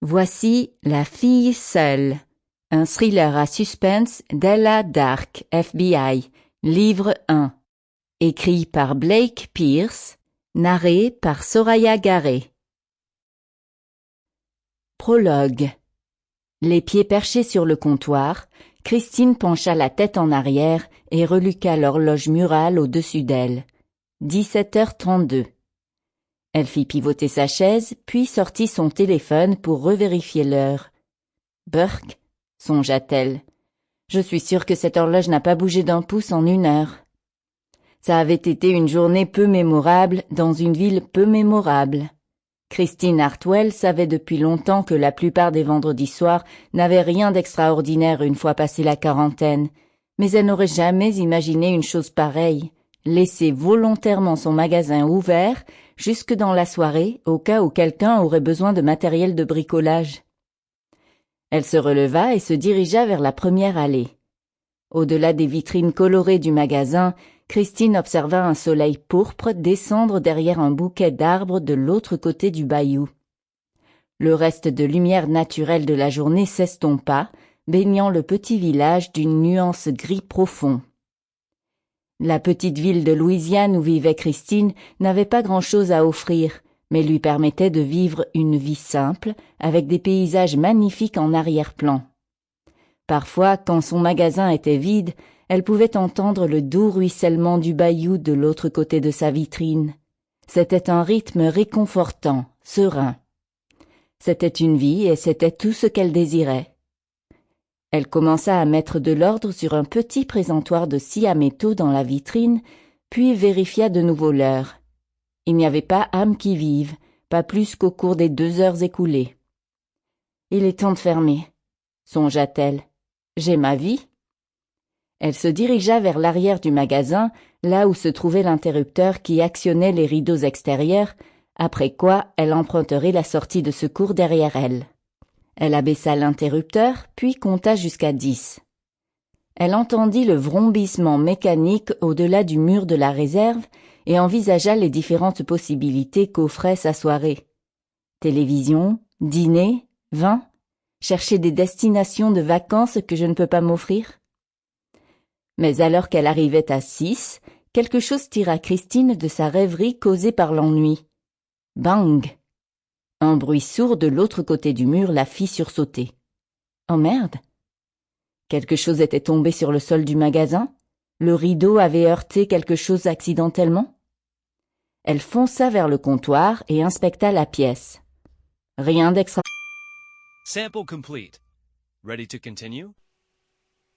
Voici La fille seule, un thriller à suspense d'Ella Dark, FBI, livre 1, écrit par Blake Pierce, narré par Soraya Garé. Prologue. Les pieds perchés sur le comptoir, Christine pencha la tête en arrière et reluqua l'horloge murale au-dessus d'elle. 17h32. Elle fit pivoter sa chaise, puis sortit son téléphone pour revérifier l'heure. Burk, songea-t-elle. Je suis sûre que cette horloge n'a pas bougé d'un pouce en 1 heure. Ça avait été une journée peu mémorable dans une ville peu mémorable. Christine Hartwell savait depuis longtemps que la plupart des vendredis soirs n'avaient rien d'extraordinaire une fois passée la quarantaine, mais elle n'aurait jamais imaginé une chose pareille, laisser volontairement son magasin ouvert jusque dans la soirée au cas où quelqu'un aurait besoin de matériel de bricolage. Elle se releva et se dirigea vers la première allée. Au-delà des vitrines colorées du magasin, Christine observa un soleil pourpre descendre derrière un bouquet d'arbres de l'autre côté du bayou. Le reste de lumière naturelle de la journée s'estompa, baignant le petit village d'une nuance gris profond. La petite ville de Louisiane où vivait Christine n'avait pas grand-chose à offrir, mais lui permettait de vivre une vie simple, avec des paysages magnifiques en arrière-plan. Parfois, quand son magasin était vide, elle pouvait entendre le doux ruissellement du bayou de l'autre côté de sa vitrine. C'était un rythme réconfortant, serein. C'était une vie et c'était tout ce qu'elle désirait. Elle commença à mettre de l'ordre sur un petit présentoir de scie à métaux dans la vitrine, puis vérifia de nouveau l'heure. Il n'y avait pas âme qui vive, pas plus qu'au cours des 2 heures écoulées. Il est temps de fermer, songea-t-elle. J'ai ma vie. Elle se dirigea vers l'arrière du magasin, là où se trouvait l'interrupteur qui actionnait les rideaux extérieurs, après quoi elle emprunterait la sortie de secours derrière elle. Elle abaissa l'interrupteur, puis compta jusqu'à 10. Elle entendit le vrombissement mécanique au-delà du mur de la réserve et envisagea les différentes possibilités qu'offrait sa soirée. Télévision, dîner, vin, chercher des destinations de vacances que je ne peux pas m'offrir. Mais alors qu'elle arrivait à 6, quelque chose tira Christine de sa rêverie causée par l'ennui. Bang! Un bruit sourd de l'autre côté du mur la fit sursauter. Oh merde! Quelque chose était tombé sur le sol du magasin? Le rideau avait heurté quelque chose accidentellement? Elle fonça vers le comptoir et inspecta la pièce. Rien d'extra. Sample complete. Ready to continue?